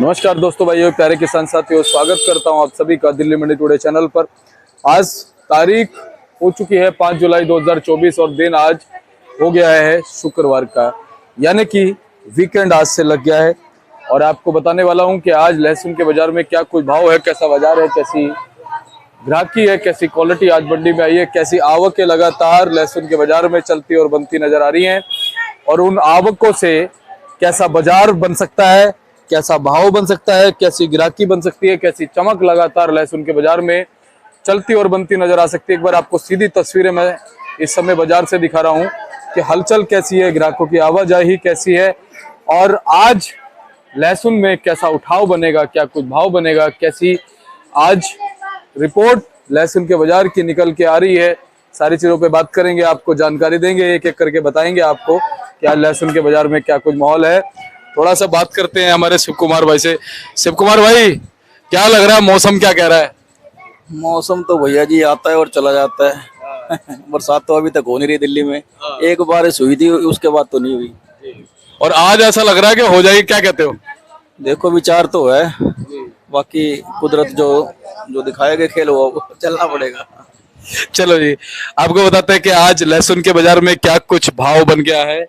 नमस्कार दोस्तों, भाइयों, प्यारे किसान साथियों, स्वागत करता हूं आप सभी का दिल्ली मंडी टुडे चैनल पर। आज तारीख हो चुकी है 5 जुलाई 2024 और दिन आज हो गया है शुक्रवार का, यानी कि वीकेंड आज से लग गया है। और आपको बताने वाला हूं कि आज लहसुन के बाजार में क्या कुछ भाव है, कैसा बाजार है, कैसी ग्राहकी है, कैसी क्वालिटी आज मंडी में आई है, कैसी आवकें लगातार लहसुन के बाजार में चलती और बनती नजर आ रही हैं, और उन आवकों से कैसा बाजार बन सकता है, कैसा भाव बन सकता है, कैसी ग्राहकी बन सकती है, कैसी चमक लगातार लहसुन के बाजार में चलती और बनती नजर आ सकती है। एक बार आपको सीधी तस्वीरें मैं इस समय बाजार से दिखा रहा हूं कि हलचल कैसी है, ग्राहकों की आवाजाही कैसी है, और आज लहसुन में कैसा उठाव बनेगा, क्या कुछ भाव बनेगा, कैसी आज रिपोर्ट लहसुन के बाजार की निकल के आ रही है। सारी चीजों पे बात करेंगे, आपको जानकारी देंगे, एक एक करके बताएंगे आपको कि आज लहसुन के बाजार में क्या कुछ माहौल है। थोड़ा सा बात करते हैं हमारे शिव कुमार भाई से। शिव कुमार भाई, क्या लग रहा है, मौसम क्या कह रहा है? मौसम तो भैया जी आता है और चला जाता है। बरसात तो अभी तक हो नहीं रही दिल्ली में। एक बारिश हुई थी, उसके बाद तो नहीं हुई। और आज ऐसा लग रहा है कि हो जाएगी, क्या कहते हो? देखो, विचार तो है, बाकी कुदरत जो दिखाएगा खेल वो चलना पड़ेगा। चलो जी, आपको बताते हैं कि आज लहसुन के बाजार में क्या कुछ भाव बन गया है,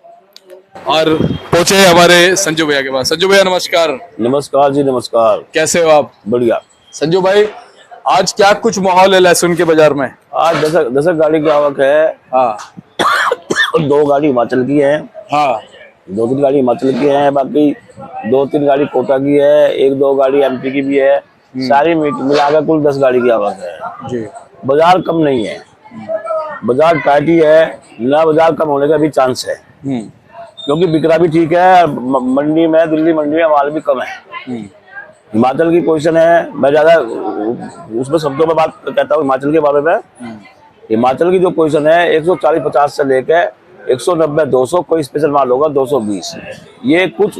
और पहुंचे हमारे संजू भैया के पास। संजू भैया नमस्कार। नमस्कार जी, नमस्कार। कैसे हो आप? बढ़िया। संजू भाई, आज क्या कुछ माहौल है लहसुन के बाजार में? आज दस गाड़ी की आवक है। हाँ। और 2 गाड़ी हिमाचल की है। हाँ। 2-3 गाड़ी हिमाचल की है, बाकी 2-3 गाड़ी कोटा की है, 1-2 गाड़ी एमपी की भी है। सारी मिलाकर कुल 10 गाड़ी की आवक है जी। बाजार कम नहीं है, बाजार टाइट ही है ना। बाजार कम होने का भी चांस है, क्योंकि बिक्रा भी ठीक है। मंडी में, दिल्ली मंडी में माल भी कम है। हिमाचल की पोजीशन है, मैं ज्यादा उसमें शब्दों में बात कहता हूँ हिमाचल के बारे में। हिमाचल की जो पोजीशन है 140-50 से लेकर 190-200, कोई स्पेशल माल होगा 220। ये कुछ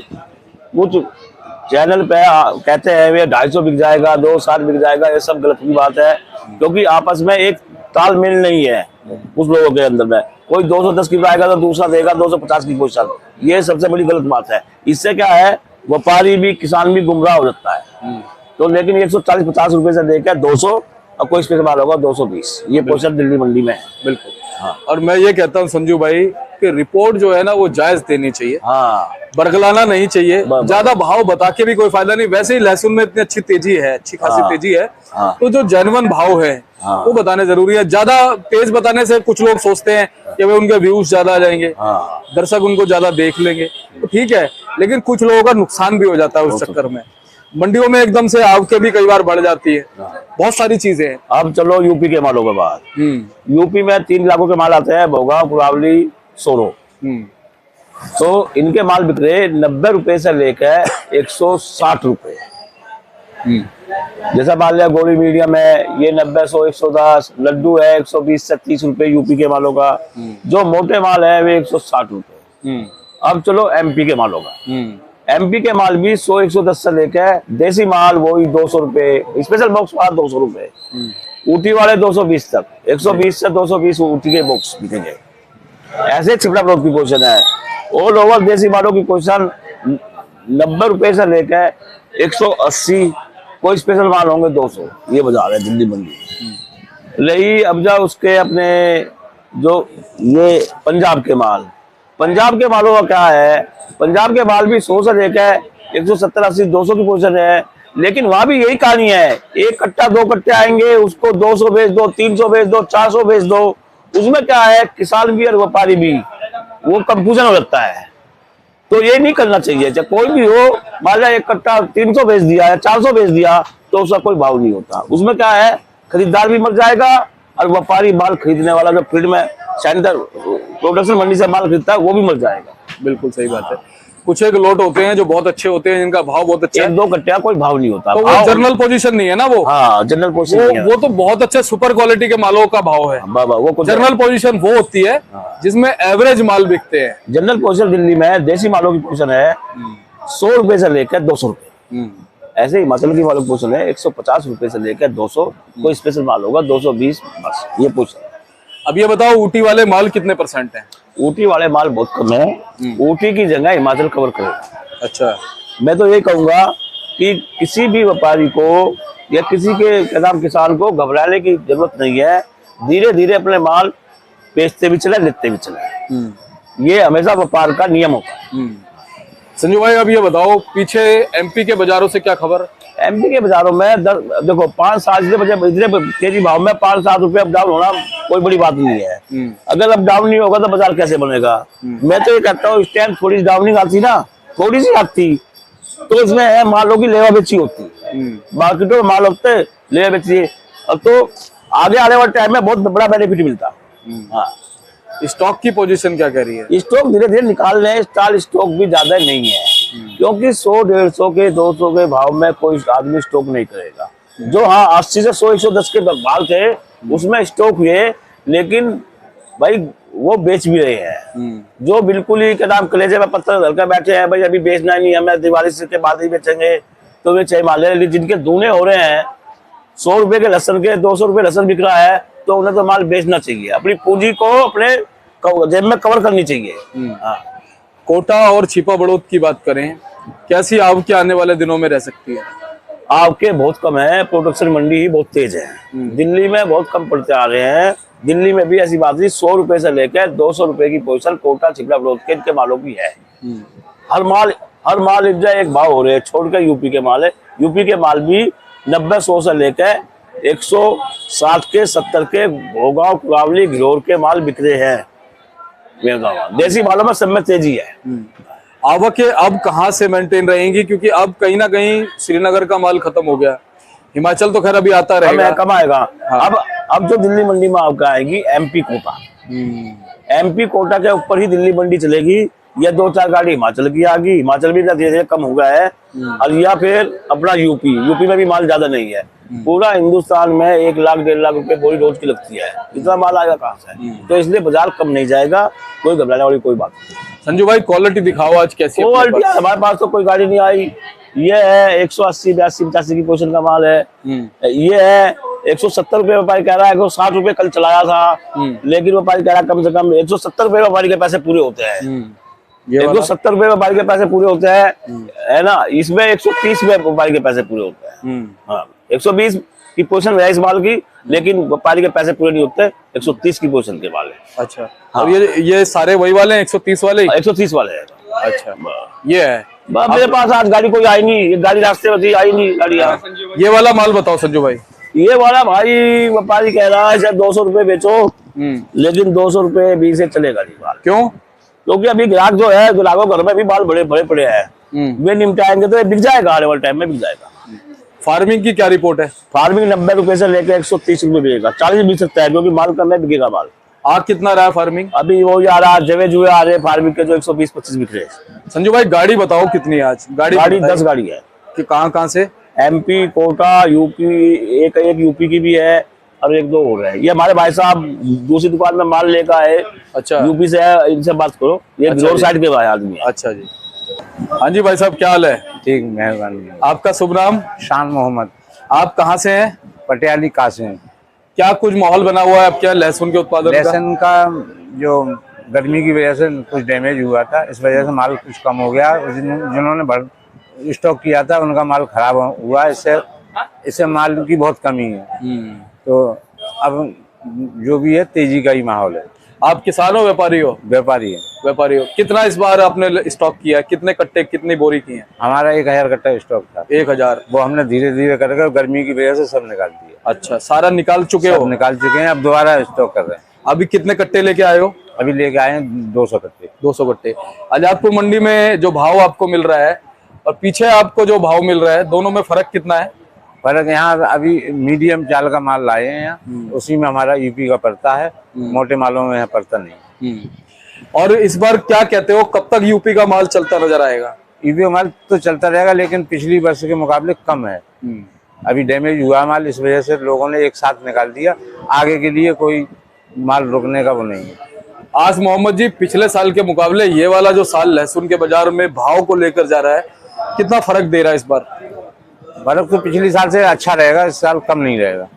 चैनल पे कहते हैं वे 250 बिक जाएगा, 260 बिक जाएगा। ये सब गलत की बात है, क्योंकि आपस में एक तालमेल नहीं है कुछ लोगों के अंदर में। कोई 210 की आएगा तो दूसरा देगा 250 की पोजीशन। ये सबसे बड़ी गलत बात है। इससे क्या है, व्यापारी भी, किसान भी गुमराह हो जाता है। तो लेकिन 140-50 रुपए से लेकर 200, और कोई स्पेशल माल होगा 220। ये पोजीशन दिल्ली मंडी में है। बिल्कुल। हाँ। और मैं ये कहता हूँ संजू भाई कि रिपोर्ट जो है ना वो जायज देनी चाहिए। हाँ, बरगलाना नहीं चाहिए। ज्यादा भाव बता के भी कोई फायदा नहीं। वैसे ही लहसुन में इतनी अच्छी तेजी है, अच्छी खासी तेजी है, तो जो जेन्युइन भाव है वो बताने जरूरी है। ज्यादा तेज बताने से कुछ लोग सोचते हैं कि भाई उनके व्यूज ज्यादा आ जाएंगे, दर्शक उनको ज्यादा देख लेंगे, तो ठीक है, लेकिन कुछ लोगों का नुकसान भी हो जाता है उस चक्कर में। मंडियों में एकदम से आवकें भी कई बार बढ़ जाती है, बहुत सारी चीजें हैं। अब चलो यूपी के मालों के बाद। यूपी में 3 लाखों के माल आते हैं, भोगा, कुरावली, सोरो। तो इनके माल बिक रहे 90 रुपए से लेकर 160 रुपए। जैसा मान लिया गोली मीडियम है, ये 90, 100, 110। लड्डू है 120 से 30 रुपए यूपी के मालों का। जो मोटे माल है वे 160 रुपए। अब चलो एमपी के मालों का। एमपी के माल भी 100, 110 से लेकर देसी माल वही 200 रुपए, स्पेशल बॉक्स माल 200 रुपए, ऊटी वाले 220 तक। 120 से 220 ऊटी के बॉक्स बिकेंगे। ऐसे छिपड़ा प्लॉट की पोजीशन है। ऑल ओवर देसी मालों की पोजीशन 90 रुपए से लेकर 180, कोई स्पेशल माल होंगे 200। ये बाजार है दिल्ली मंडी। रही अब जा उसके अपने जो ये पंजाब के मालों का क्या है, पंजाब के माल भी 100 से लेकर 170, 80, 200 की पोजीशन है। लेकिन वहां भी यही कहानी है, 1 कट्टा 2 कट्टे आएंगे, उसको 200 बेच दो, 300 बेच दो, 400 बेच दो। उसमें क्या है, किसान भी और व्यापारी भी वो कंफ्यूजन हो जाता है। तो ये नहीं करना चाहिए। चाहे कोई भी हो, मान लिया 1 कट्टा 300 बेच दिया या 400 बेच दिया, तो उसका कोई भाव नहीं होता। उसमें क्या है, खरीदार भी मर जाएगा, और व्यापारी माल खरीदने वाला जो फील्ड में सेंटर प्रोडक्शन मंडी से माल खरीदता है वो भी मर जाएगा। बिल्कुल सही बात है। कुछ एक लोट होते हैं जो बहुत अच्छे होते हैं, जिनका भाव बहुत अच्छा है। 1-2 कट्टे कोई भाव नहीं होता। तो वो जनरल पोजीशन नहीं है ना वो। हाँ, जनरल पोजीशन वो तो बहुत अच्छे सुपर क्वालिटी के मालों का भाव है। वो जनरल पोजीशन वो होती है जिसमें एवरेज माल बिकते हैं। जनरल पोजीशन दिल्ली में देसी मालों की पोजीशन है 100 रुपए से लेकर 200 रुपए। ऐसे हिमाचल की मालों की पोजीशन है 150 रुपए से लेकर 200, कोई स्पेशल माल होगा 220, बस ये पोजीशन। अब ये बताओ, ऊटी वाले माल कितने % है? ऊटी वाले माल बहुत कम है। ऊटी की जगह हिमाचल कवर करेगा। अच्छा। मैं तो ये कहूंगा कि किसी भी व्यापारी को या किसी के क्या नाम किसान को घबराने की जरूरत नहीं है। धीरे धीरे अपने माल बेचते भी चले, लेते भी चले। ये हमेशा व्यापार का नियम होता है। संजू भाई अब ये बताओ, पीछे एमपी के बाजारों से क्या खबर? एमपी के बाजारों में देखो 5-7 इतने तेजी भाव में 5-7 रुपए अप डाउन होना कोई बड़ी बात नहीं है। अगर अप डाउन नहीं होगा तो बाजार कैसे बनेगा? मैं तो ये कहता हूँ इस टाइम थोड़ी डाउनिंग आती ना, थोड़ी सी आती तो इसमें मालों की लेवा बेची होती, मार्केटों में माल होते लेवा बेची, अब तो आगे आने वाले टाइम में बहुत बड़ा बेनिफिट मिलता। हाँ, स्टॉक की पोजीशन क्या कह रही है? स्टॉक धीरे धीरे निकाल रहे हैं, स्टॉक भी ज्यादा नहीं है, क्योंकि 100-150 के 200 के भाव में कोई आदमी स्टॉक नहीं करेगा। जो हाँ 80 से 100-110 के भाव थे उसमें स्टॉक हुए, लेकिन भाई वो बेच भी रहे हैं। जो बिल्कुल ही क्या नाम कलेजे में पत्थर धर कर बैठे हैं, भाई अभी बेचना नहीं, हमें दिवाली से के बाद ही बेचेंगे, तो वे चाहे माले, लेकिन जिनके दूने हो रहे हैं 100 रुपए के लहसन के 200 रुपए लहसन बिक रहा है, तो उन्हें तो माल बेचना चाहिए, अपनी पूंजी को अपने जेब में कवर करनी चाहिए। हाँ। कोटा और छिपा बड़ौद की बात करें, कैसी आवक आने वाले दिनों में रह सकती है? आवके बहुत कम है, प्रोडक्शन मंडी ही बहुत तेज है। दिल्ली में बहुत कम पड़ते आ रहे हैं। दिल्ली में भी ऐसी बात नहीं, 100 रुपए से लेकर 200 रुपए की पोजीशन कोटा छिपरा बड़ौद के इनके मालों की है। हर माल एक भाव हो रहे हैं, छोड़कर यूपी के माल है। यूपी के माल भी 90-100 से लेकर 160 के 70 के भोगांव कुरावली घिरोर के माल बिक रहे हैं। देसी मालों में सब में तेजी है। आवक अब कहाँ से मेंटेन रहेंगी, क्योंकि अब कहीं ना कहीं श्रीनगर का माल खत्म हो गया, हिमाचल तो खैर अभी आता रहेगा, कम आएगा। हाँ। अब जो दिल्ली मंडी में आवक आएगी एमपी कोटा, एमपी कोटा के ऊपर ही दिल्ली मंडी चलेगी। या 2-4 गाड़ी हिमाचल की आ गई, हिमाचल भी धीरे धीरे कम हो गया है, और या फिर अपना यूपी में भी माल ज्यादा नहीं है। पूरा हिंदुस्तान में 1 लाख 1.5 लाख रुपए बोरी रोज की लगती है, इतना माल आएगा कहाँ से? तो इसलिए बाजार कम नहीं जाएगा, कोई घबराने वाली कोई बात नहीं। संजू भाई क्वालिटी दिखाओ आज कैसी है? क्वालिटी हमारे पास तो कोई गाड़ी नहीं आई। ये है 180, 82, 85 की पोजीशन का माल है। ये है 170 रुपए व्यापारी कह रहा है, 160 रुपए कल चलाया था, लेकिन व्यापारी कह रहा है कम से कम 170 रुपए व्यापारी के पैसे पूरे होते हैं। 170 रुपए व्यापारी के पैसे पूरे होते हैं, है ना। इसमें 130 रुपए व्यापारी के पैसे पूरे होते हैं। हाँ, 120 की पोजीशन है इस माल की, लेकिन व्यापारी के पैसे पूरे नहीं होते। 130 की पोजीशन के माल है। अच्छा, हाँ। और ये सारे वही वाले हैं 130 वाले? 130 वाले हैं। अच्छा, ये है। मेरे पास आज गाड़ी कोई आई नहीं, ये गाड़ी रास्ते में थी, आई नहीं गाड़ियाँ। ये वाला माल बताओ संजू भाई। ये वाला भाई व्यापारी कह रहा है शायद 200 रुपए बेचो, लेकिन 200 रुपए भी से चलेगा नहीं माल। क्यों? क्योंकि अभी ग्राहक जो है, ग्राहकों घर में भी माल बड़े बड़े पड़े हैं, वे निपटाएंगे तो बिक जाएगा, आने वाले टाइम में बिक जाएगा। फार्मिंग की क्या रिपोर्ट है? फार्मिंग 90 रुपए से लेकर 130 रुपए बिकेगा, 40 बिक सकता है, क्योंकि माल कम है, बिकेगा माल। आग कितना रहा है फार्मिंग? अभी वो आ रहा जवे जुए आ रहे फार्मिंग के, जो 120-25 बिक रहे हैं। संजू भाई गाड़ी बताओ कितनी है आज? गाड़ी 10 गाड़ी है। कि कहाँ से? एमपी, कोटा, यूपी, एक यूपी की भी है, और 1-2 हो रहे हैं। ये हमारे भाई साहब दूसरी दुकान में माल लेकर आए। अच्छा, यूपी से है, इनसे बात करो, ये रोड साइड के भाई आदमी है। अच्छा जी। हाँ जी भाई साहब, क्या हाल है? ठीक, मेहरबानी। आपका शुभ नाम? शान मोहम्मद। आप कहाँ से हैं? पटियाली कासिम। क्या कुछ माहौल बना हुआ है आपके यहाँ लहसुन के उत्पादन का? लहसुन का जो गर्मी की वजह से कुछ डैमेज हुआ था, इस वजह से माल कुछ कम हो गया। जिन्होंने स्टॉक किया था उनका माल खराब हुआ, इससे माल की बहुत कमी है। तो अब जो भी है तेजी का ही माहौल है। आप किसान हो व्यापारी हो? व्यापारी है। व्यापारी हो। कितना इस बार आपने स्टॉक किया है? कितने कट्टे, कितनी बोरी की है? हमारा 1000 कट्टा स्टॉक था। 1000? वो हमने धीरे धीरे करके गर्मी की वजह से सब निकाल दिया। अच्छा, सारा निकाल चुके हो? निकाल चुके हैं, अब दोबारा स्टॉक कर रहे हैं। अभी कितने कट्टे लेके आए हो? अभी लेके आए हैं 200 कट्टे। 200 कट्टे। आजादपुर मंडी में जो भाव आपको मिल रहा है और पीछे आपको जो भाव मिल रहा है, दोनों में फर्क कितना है? फर्क यहाँ अभी मीडियम चाल का माल लाए हैं यहाँ, उसी में हमारा यूपी का पड़ता है, मोटे मालों में यहाँ पड़ता नहीं। और इस बार क्या कहते हो, कब तक यूपी का माल चलता नजर आएगा? यूपी का माल तो चलता रहेगा, लेकिन पिछली वर्ष के मुकाबले कम है। अभी डैमेज हुआ माल, इस वजह से लोगों ने एक साथ निकाल दिया। आगे के लिए कोई माल रुकने का वो नहीं है। आज मोहम्मद जी, पिछले साल के मुकाबले ये वाला जो साल लहसुन के बाजार में भाव को लेकर जा रहा है, कितना फर्क दे रहा है इस बार? फर्क तो पिछले साल से अच्छा रहेगा, इस साल कम नहीं रहेगा।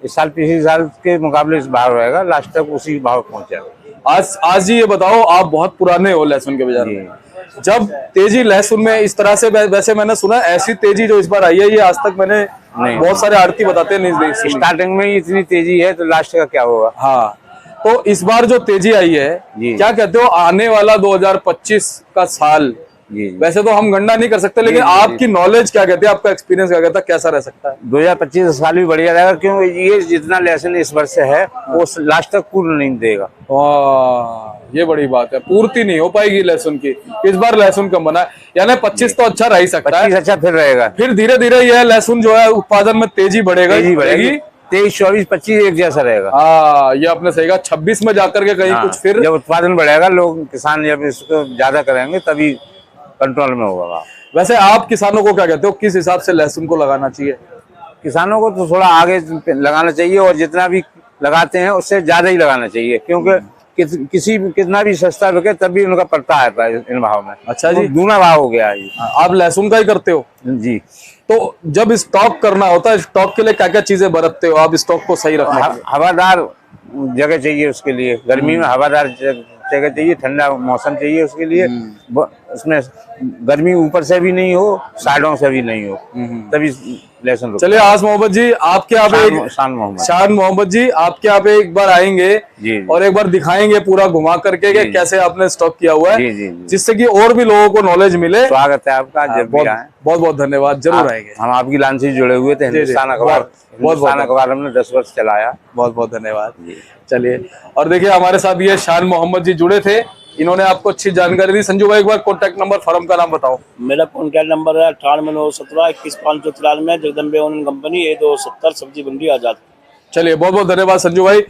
इस साल पिछले साल के मुकाबले इस भाव रहेगा, लास्ट तक उसी भाव पहुंचेगा। आज जी ये बताओ, आप बहुत पुराने हो लहसुन के बाजार में, जब तेजी लहसुन में इस तरह से, वैसे मैंने सुना ऐसी तेजी जो इस बार आई है ये आज तक मैंने नहीं। बहुत सारे आड़ती बताते हैं नहीं सुनी। स्टार्टिंग में ही इतनी तेजी है तो लास्ट का क्या होगा। हाँ, तो इस बार जो तेजी आई है, जी। क्या कहते हो आने वाला 2025 का साल, जी जी। वैसे तो हम गणना नहीं कर सकते, लेकिन जी, जी, आपकी नॉलेज क्या कहती है, आपका एक्सपीरियंस क्या कहता है, कैसा रह सकता है? 2025 साल भी बढ़िया रहेगा, क्योंकि ये जितना लहसुन इस वर्ष से है वो लास्ट तक पूर्ण नहीं देगा। ये बड़ी बात है, पूर्ति नहीं हो पाएगी लहसुन की। इस बार लहसुन कम बना है, यानी 25 तो अच्छा रह ही सकता 25 है, अच्छा फिर रहेगा। फिर धीरे धीरे यह लहसुन जो है उत्पादन में तेजी बढ़ेगा, तेजी बढ़ेगी। 23, 24, 25 एक जैसा रहेगा। हाँ, ये आपने सही कहा। 26 में जाकर के कहीं हाँ, कुछ फिर जब उत्पादन बढ़ेगा, लोग किसान जब इसको ज्यादा करेंगे तभी कंट्रोल में होगा। वैसे आप किसानों को क्या कहते हो, किस हिसाब से लहसुन को लगाना चाहिए? किसानों को तो थोड़ा आगे लगाना चाहिए, और जितना भी लगाते हैं उससे ज्यादा ही लगाना चाहिए, क्योंकि कितना भी सस्ता बिके तब भी उनका पड़ता है इन भाव में। अच्छा जी। दूना भाव हो गया है जी। आप लहसुन का ही करते हो? जी। तो जब स्टॉक करना होता है, स्टॉक के लिए क्या क्या चीजें बरतते हो आप स्टॉक को सही रखने के लिए? हवादार जगह चाहिए उसके लिए, गर्मी में हवादार जगह चाहिए, ठंडा मौसम चाहिए उसके लिए। उसमें गर्मी ऊपर से भी नहीं हो, साइडों से भी नहीं हो, तभी लहसुन रुकता है। चलिए आस मोहम्मद जी, आपके यहाँ पे शान मोहम्मद जी, आपके यहाँ पे एक बार आएंगे जी। और एक बार दिखाएंगे पूरा घुमा करके कि कैसे आपने स्टॉक किया हुआ जी, है, जी, जी। जिससे कि और भी लोगों को नॉलेज मिले। स्वागत है आपका, जब भी आए। बहुत बहुत धन्यवाद, जरूर आएंगे। हम आपकी लाइन से जुड़े हुए थे, हिंदुस्तान अखबार हमने 10 वर्ष चलाया। बहुत बहुत धन्यवाद। चलिए, और देखिए हमारे साथ ये शान मोहम्मद जी जुड़े थे, इन्होंने आपको अच्छी जानकारी दी। संजू भाई एक बार कॉन्टैक्ट नंबर, फर्म का नाम बताओ। मेरा कॉन्टैक्ट नंबर है 9891721593, जगदम्बे ऑनलाइन कंपनी, A270, सब्जी मंडी आजाद। चलिए, बहुत बहुत धन्यवाद संजू भाई।